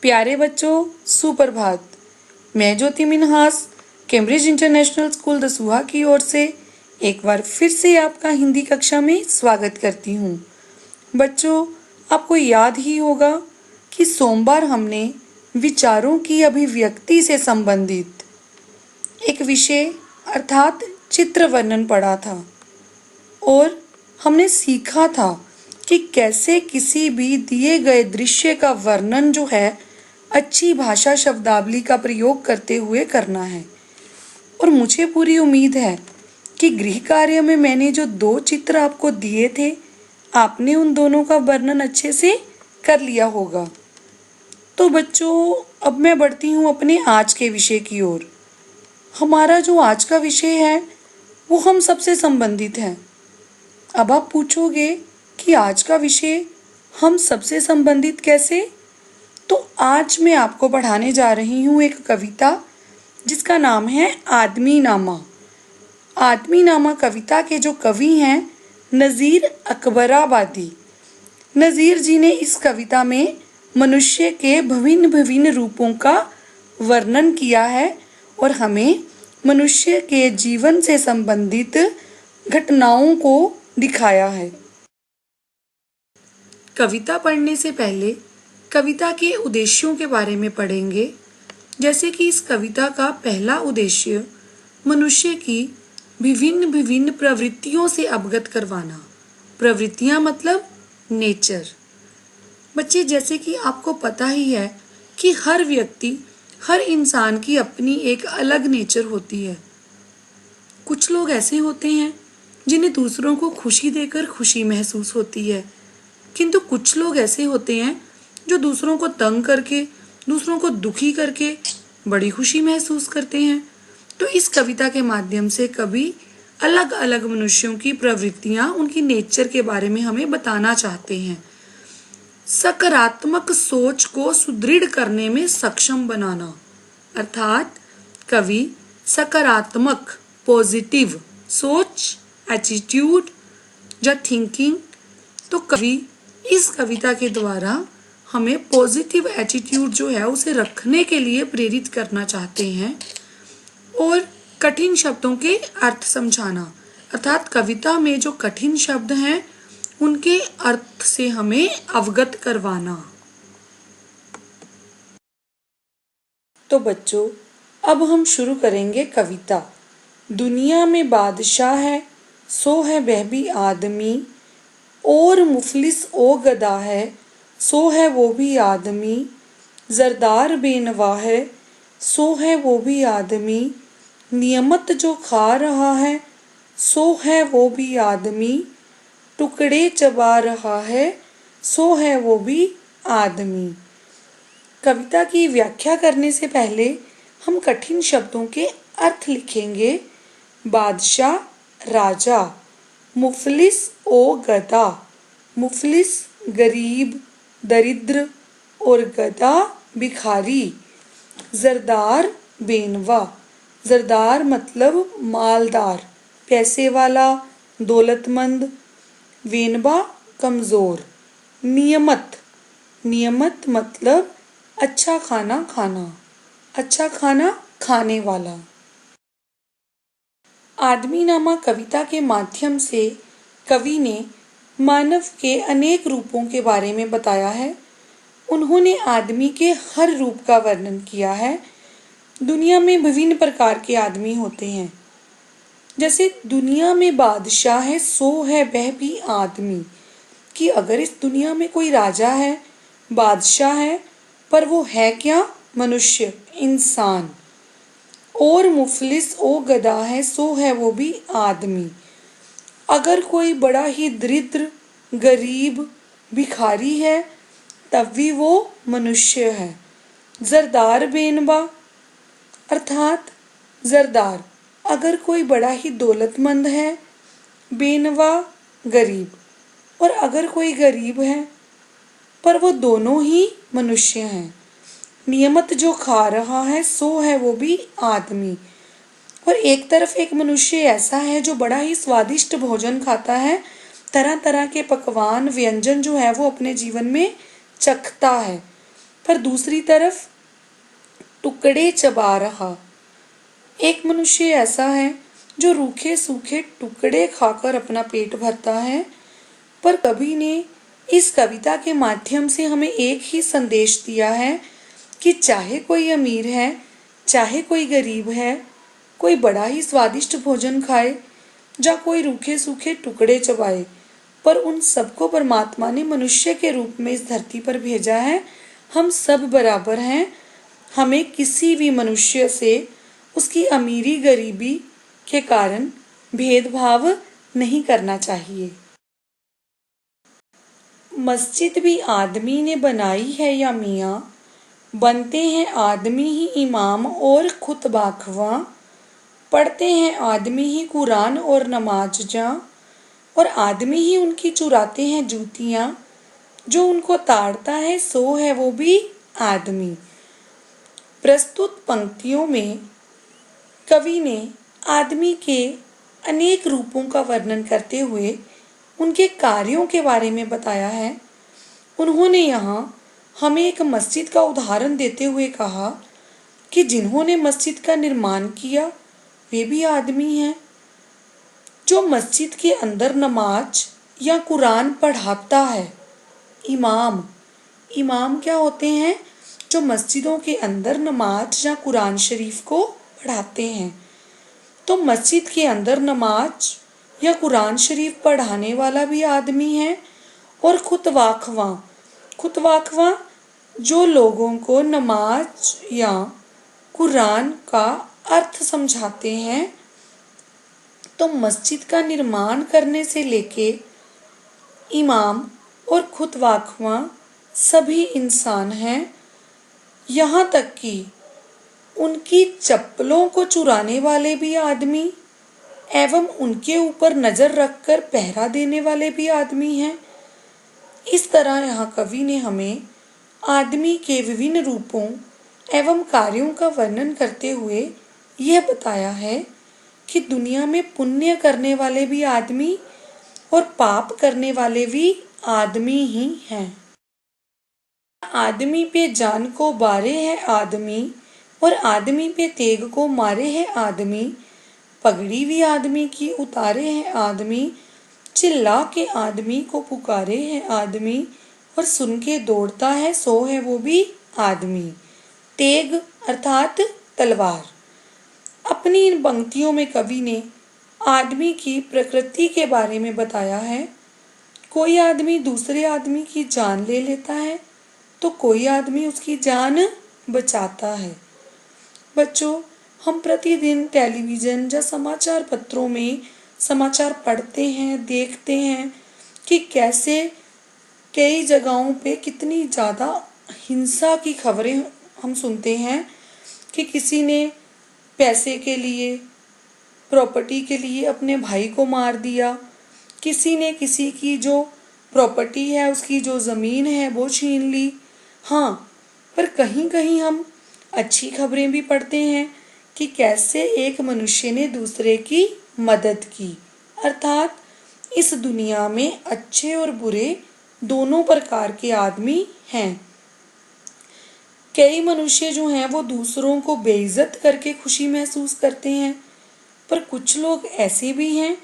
प्यारे बच्चों, सुप्रभात। मैं Jyoti Minhas Cambridge International School Dasuya की ओर से एक बार फिर से आपका हिंदी कक्षा में स्वागत करती हूँ। बच्चों, आपको याद ही होगा कि सोमवार हमने विचारों की अभिव्यक्ति से संबंधित एक विषय अर्थात चित्र वर्णन पढ़ा था और हमने सीखा था कि कैसे किसी भी दिए गए दृश्य का वर्णन जो है अच्छी भाषा शब्दावली का प्रयोग करते हुए करना है। और मुझे पूरी उम्मीद है कि गृह कार्य में मैंने जो 2 चित्र आपको दिए थे, आपने उन दोनों का वर्णन अच्छे से कर लिया होगा। तो बच्चों, अब मैं बढ़ती हूँ अपने आज के विषय की ओर। हमारा जो आज का विषय है वो हम सबसे संबंधित है। अब आप पूछोगे कि आज का विषय हम सबसे संबंधित कैसे? तो आज मैं आपको पढ़ाने जा रही हूँ एक कविता जिसका नाम है आदमी नामा। आदमी नामा कविता के जो कवि हैं नज़ीर अकबराबादी। नज़ीर जी ने इस कविता में मनुष्य के विभिन्न विभिन्न रूपों का वर्णन किया है और हमें मनुष्य के जीवन से संबंधित घटनाओं को दिखाया है। कविता पढ़ने से पहले कविता के उद्देश्यों के बारे में पढ़ेंगे। जैसे कि इस कविता का पहला उद्देश्य मनुष्य की विभिन्न विभिन्न प्रवृत्तियों से अवगत करवाना। प्रवृत्तियां मतलब नेचर। बच्चे, जैसे कि आपको पता ही है कि हर व्यक्ति, हर इंसान की अपनी एक अलग नेचर होती है। कुछ लोग ऐसे होते हैं जिन्हें दूसरों को खुशी देकर खुशी महसूस होती है, किंतु कुछ लोग ऐसे होते हैं जो दूसरों को तंग करके, दूसरों को दुखी करके बड़ी खुशी महसूस करते हैं। तो इस कविता के माध्यम से कवि अलग अलग मनुष्यों की प्रवृत्तियां, उनकी नेचर के बारे में हमें बताना चाहते हैं। सकारात्मक सोच को सुदृढ़ करने में सक्षम बनाना, अर्थात कवि सकारात्मक पॉजिटिव सोच, एटीट्यूड या थिंकिंग, तो कवि इस कविता के द्वारा हमें पॉजिटिव एटीट्यूड जो है उसे रखने के लिए प्रेरित करना चाहते हैं। और कठिन शब्दों के अर्थ समझाना, अर्थात कविता में जो कठिन शब्द हैं उनके अर्थ से हमें अवगत करवाना। तो बच्चों, अब हम शुरू करेंगे कविता। दुनिया में बादशाह है सो है वह भी आदमी, और मुफलिस ओ गदा है सो है वो भी आदमी, जरदार बेनवा है सो है वो भी आदमी, नियमत जो खा रहा है सो है वो भी आदमी, टुकड़े चबा रहा है सो है वो भी आदमी। कविता की व्याख्या करने से पहले हम कठिन शब्दों के अर्थ लिखेंगे। बादशाह राजा, मुफलिस ओ गधा, मुफलिस गरीब, दरिद्र और गधा भिखारी। जरदार बेनवा, जरदार मतलब मालदार, पैसे वाला, दौलतमंद। वेनवा कमज़ोर। नियमत, नियमत मतलब अच्छा खाना खाना, अच्छा खाना खाने वाला। आदमी नामा कविता के माध्यम से कवि ने मानव के अनेक रूपों के बारे में बताया है। उन्होंने आदमी के हर रूप का वर्णन किया है। दुनिया में विभिन्न प्रकार के आदमी होते हैं। जैसे दुनिया में बादशाह है सो है वह भी आदमी, कि अगर इस दुनिया में कोई राजा है, बादशाह है, पर वो है क्या? मनुष्य, इंसान। और मुफलिस ओ गधा है सो है वो भी आदमी। अगर कोई बड़ा ही दरिद्र, गरीब, भिखारी है तब भी वो मनुष्य है। जरदार बेनवा अर्थात जरदार, अगर कोई बड़ा ही दौलतमंद है, बेनवा गरीब, और अगर कोई गरीब है, पर वो दोनों ही मनुष्य हैं। नियमत जो खा रहा है सो है वो भी आदमी। और एक तरफ एक मनुष्य ऐसा है जो बड़ा ही स्वादिष्ट भोजन खाता है, तरह तरह के पकवान, व्यंजन जो है वो अपने जीवन में चखता है, पर दूसरी तरफ टुकड़े चबा रहा। एक मनुष्य ऐसा है जो रूखे सूखे टुकड़े खाकर अपना पेट भरता है। पर कवि ने इस कविता के माध्यम से हमें एक ही संदेश दिया है कि चाहे कोई अमीर है, चाहे कोई गरीब है, कोई बड़ा ही स्वादिष्ट भोजन खाए या कोई रूखे सूखे टुकड़े चबाए, पर उन सबको परमात्मा ने मनुष्य के रूप में इस धरती पर भेजा है। हम सब बराबर हैं। हमें किसी भी मनुष्य से उसकी अमीरी गरीबी के कारण भेदभाव नहीं करना चाहिए। मस्जिद भी आदमी ने बनाई है या मियाँ, बनते हैं आदमी ही इमाम और खुतबा ख्वां, पढ़ते हैं आदमी ही कुरान और नमाज जा, और आदमी ही उनकी चुराते हैं जूतियाँ, जो उनको ताड़ता है सो है वो भी आदमी। प्रस्तुत पंक्तियों में कवि ने आदमी के अनेक रूपों का वर्णन करते हुए उनके कार्यों के बारे में बताया है। उन्होंने यहाँ हमें एक मस्जिद का उदाहरण देते हुए कहा कि जिन्होंने मस्जिद का निर्माण किया वे भी आदमी हैं। जो मस्जिद के अंदर नमाज या कुरान पढ़ाता है, इमाम, इमाम क्या होते हैं? जो मस्जिदों के अंदर नमाज या कुरान शरीफ को पढ़ाते हैं। तो मस्जिद के अंदर नमाज या कुरान शरीफ पढ़ाने वाला भी आदमी है। और खुतवा ख्वां जो लोगों को नमाज या कुरान का अर्थ समझाते हैं। तो मस्जिद का निर्माण करने से लेके इमाम और खुतवा ख्वां सभी इंसान हैं। यहाँ तक कि उनकी चप्पलों को चुराने वाले भी आदमी एवं उनके ऊपर नजर रखकर पहरा देने वाले भी आदमी हैं। इस तरह यहाँ कवि ने हमें आदमी के विभिन्न रूपों एवं कार्यों का वर्णन करते हुए यह बताया है कि दुनिया में पुण्य करने वाले भी आदमी और पाप करने वाले भी आदमी ही हैं। आदमी पे जान को बारे है आदमी, और आदमी पे तेग को मारे है आदमी, पगड़ी भी आदमी की उतारे है आदमी, चिल्ला के आदमी को पुकारे है आदमी, और सुन के दौड़ता है सो है वो भी आदमी। तेग अर्थात तलवार। अपनी इन पंक्तियों में कवि ने आदमी की प्रकृति के बारे में बताया है। कोई आदमी दूसरे आदमी की जान ले लेता है तो कोई आदमी उसकी जान बचाता है। बच्चों, हम प्रतिदिन टेलीविज़न या समाचार पत्रों में समाचार पढ़ते हैं, देखते हैं कि कैसे कई जगहों पे कितनी ज़्यादा हिंसा की खबरें हम सुनते हैं कि किसी ने पैसे के लिए, प्रॉपर्टी के लिए अपने भाई को मार दिया, किसी ने किसी की जो प्रॉपर्टी है, उसकी जो ज़मीन है वो छीन ली। हाँ, पर कहीं कहीं हम अच्छी खबरें भी पढ़ते हैं कि कैसे एक मनुष्य ने दूसरे की मदद की। अर्थात इस दुनिया में अच्छे और बुरे दोनों प्रकार के आदमी हैं। कई मनुष्य जो हैं वो दूसरों को बेइज्जत करके खुशी महसूस करते हैं, पर कुछ लोग ऐसे भी हैं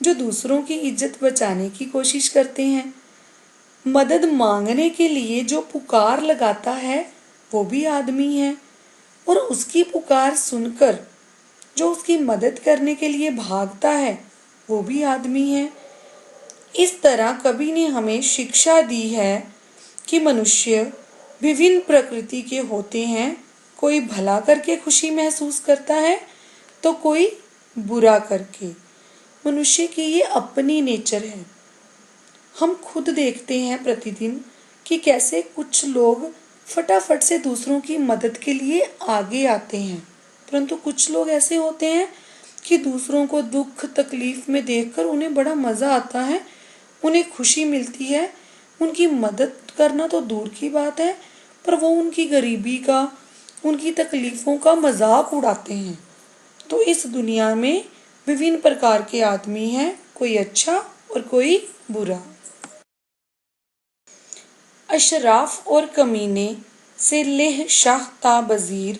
जो दूसरों की इज्जत बचाने की कोशिश करते हैं। मदद मांगने के लिए जो पुकार लगाता है वो भी आदमी है, और उसकी पुकार सुनकर जो उसकी मदद करने के लिए भागता है वो भी आदमी है। इस तरह कवि ने हमें शिक्षा दी है कि मनुष्य विभिन्न प्रकृति के होते हैं। कोई भला करके खुशी महसूस करता है तो कोई बुरा करके। मनुष्य की ये अपनी नेचर है। हम खुद देखते हैं प्रतिदिन कि कैसे कुछ लोग फटाफट से दूसरों की मदद के लिए आगे आते हैं, परंतु कुछ लोग ऐसे होते हैं कि दूसरों को दुख तकलीफ में देखकर उन्हें बड़ा मज़ा आता है, उन्हें खुशी मिलती है। उनकी मदद करना तो दूर की बात है, पर वो उनकी गरीबी का, उनकी तकलीफ़ों का मजाक उड़ाते हैं। तो इस दुनिया में विभिन्न प्रकार के आदमी हैं, कोई अच्छा और कोई बुरा। अशराफ और कमीने से लेह शाह ता बजीर,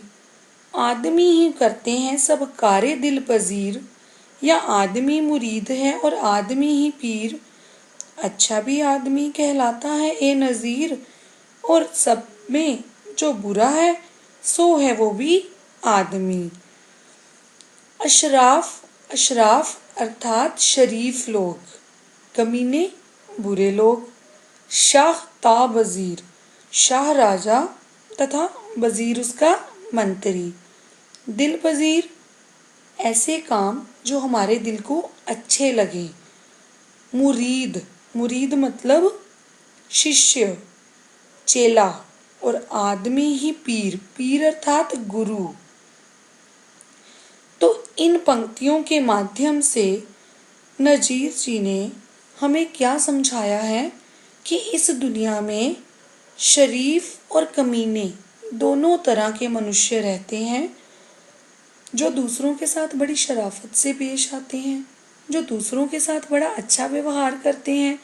आदमी ही करते हैं सब कारे दिल पजीर, या आदमी मुरीद है और आदमी ही पीर, अच्छा भी आदमी कहलाता है ए नज़ीर, और सब में जो बुरा है सो है वो भी आदमी। अशराफ, अशराफ अर्थात शरीफ लोग, कमीने बुरे लोग। शाह ता वजीर, शाह राजा तथा वजीर उसका मंत्री। दिल पजीर, ऐसे काम जो हमारे दिल को अच्छे लगे। मुरीद, मुरीद मतलब शिष्य, चेला। और आदमी ही पीर, पीर अर्थात गुरु। तो इन पंक्तियों के माध्यम से नजीर जी ने हमें क्या समझाया है कि इस दुनिया में शरीफ और कमीने दोनों तरह के मनुष्य रहते हैं, जो दूसरों के साथ बड़ी शराफत से पेश आते हैं, जो दूसरों के साथ बड़ा अच्छा व्यवहार करते हैं,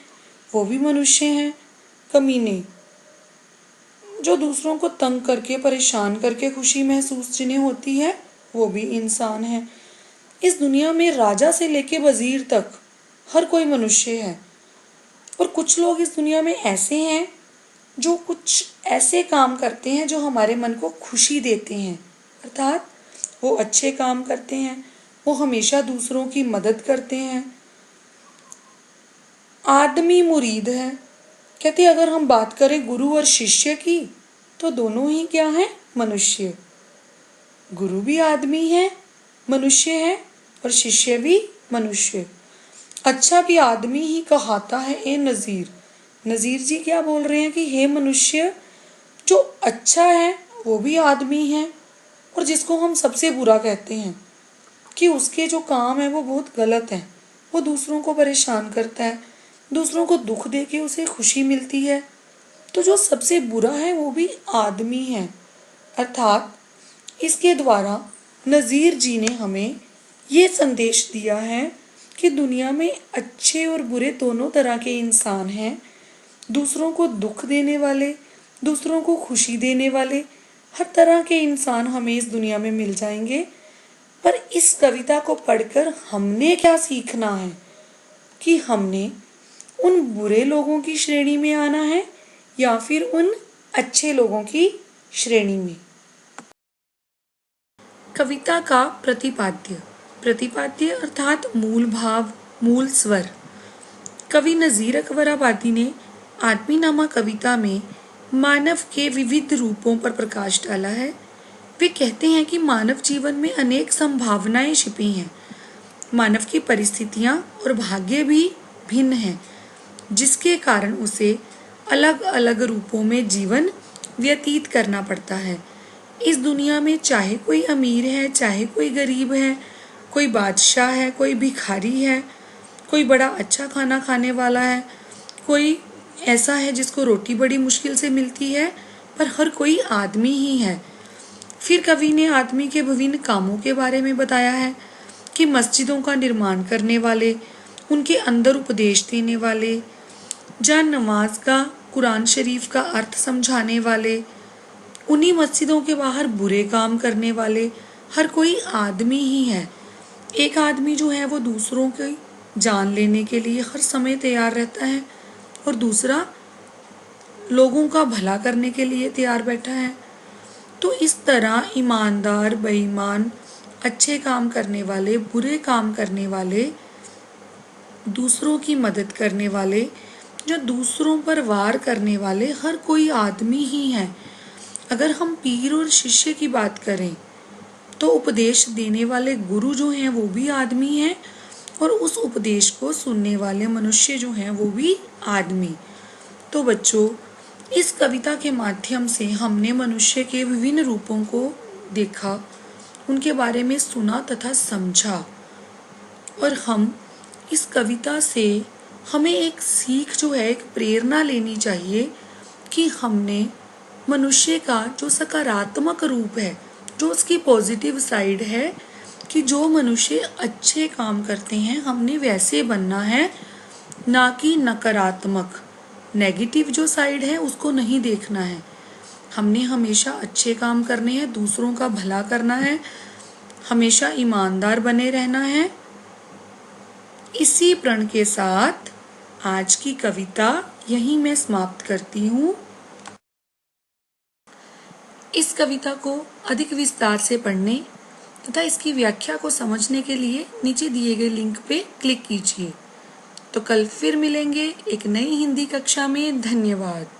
वो भी मनुष्य हैं। कमीने, जो दूसरों को तंग करके परेशान करके खुशी महसूस जिन्हें होती है, वो भी इंसान है। इस दुनिया में राजा से लेके वजीर तक हर कोई मनुष्य है। और कुछ लोग इस दुनिया में ऐसे हैं जो कुछ ऐसे काम करते हैं जो हमारे मन को खुशी देते हैं, अर्थात वो अच्छे काम करते हैं, वो हमेशा दूसरों की मदद करते हैं। आदमी मुरीद है, कहते अगर हम बात करें गुरु और शिष्य की तो दोनों ही क्या है, मनुष्य। गुरु भी आदमी है, मनुष्य है, और शिष्य भी मनुष्य। अच्छा भी आदमी ही कहाता है ए नज़ीर, नज़ीर जी क्या बोल रहे हैं कि हे मनुष्य, जो अच्छा है वो भी आदमी है, और जिसको हम सबसे बुरा कहते हैं कि उसके जो काम है वो बहुत गलत है, वो दूसरों को परेशान करता है, दूसरों को दुख दे के उसे खुशी मिलती है, तो जो सबसे बुरा है वो भी आदमी है। अर्थात इसके द्वारा नज़ीर जी ने हमें ये संदेश दिया है कि दुनिया में अच्छे और बुरे दोनों तरह के इंसान हैं। दूसरों को दुख देने वाले, दूसरों को खुशी देने वाले, हर तरह के इंसान हमें इस दुनिया में मिल जाएंगे। पर इस कविता को पढ़कर हमने क्या सीखना है कि हमने उन बुरे लोगों की श्रेणी में आना है या फिर उन अच्छे लोगों की श्रेणी में। कविता का प्रतिपाद्य, प्रतिपाद्य अर्थात मूल भाव, मूल स्वर। कवि नज़ीर अकबर आबादी ने आदमीनामा कविता में मानव के विविध रूपों पर प्रकाश डाला है। वे कहते हैं कि मानव जीवन में अनेक संभावनाएं छिपी हैं। मानव की परिस्थितियां और भाग्य भी भिन्न हैं, जिसके कारण उसे अलग अलग रूपों में जीवन व्यतीत करना पड़ता है। इस दुनिया में चाहे कोई अमीर है, चाहे कोई गरीब है, कोई बादशाह है, कोई भिखारी है, कोई बड़ा अच्छा खाना खाने वाला है, कोई ऐसा है जिसको रोटी बड़ी मुश्किल से मिलती है, पर हर कोई आदमी ही है। फिर कवि ने आदमी के विभिन्न कामों के बारे में बताया है कि मस्जिदों का निर्माण करने वाले, उनके अंदर उपदेश देने वाले, जहाँ नमाज का, कुरान शरीफ का अर्थ समझाने वाले, उन्हीं मस्जिदों के बाहर बुरे काम करने वाले, हर कोई आदमी ही है। एक आदमी जो है वो दूसरों की जान लेने के लिए हर समय तैयार रहता है, और दूसरा लोगों का भला करने के लिए तैयार बैठा है। तो इस तरह ईमानदार, बेईमान, अच्छे काम करने वाले, बुरे काम करने वाले, दूसरों की मदद करने वाले, जो दूसरों पर वार करने वाले, हर कोई आदमी ही है। अगर हम पीर और शिष्य की बात करें तो उपदेश देने वाले गुरु जो हैं वो भी आदमी हैं, और उस उपदेश को सुनने वाले मनुष्य जो हैं वो भी आदमी। तो बच्चों, इस कविता के माध्यम से हमने मनुष्य के विभिन्न रूपों को देखा, उनके बारे में सुना तथा समझा, और हम इस कविता से हमें एक सीख जो है, एक प्रेरणा लेनी चाहिए कि हमने मनुष्य का जो सकारात्मक रूप है, जो उसकी पॉजिटिव साइड है, कि जो मनुष्य अच्छे काम करते हैं हमने वैसे बनना है, ना कि नकारात्मक, नेगेटिव जो साइड है उसको नहीं देखना है। हमने हमेशा अच्छे काम करने हैं, दूसरों का भला करना है, हमेशा ईमानदार बने रहना है। इसी प्रण के साथ आज की कविता यहीं मैं समाप्त करती हूँ। इस कविता को अधिक विस्तार से पढ़ने तथा इसकी व्याख्या को समझने के लिए नीचे दिए गए लिंक पे क्लिक कीजिए। तो कल फिर मिलेंगे एक नई हिंदी कक्षा में। धन्यवाद।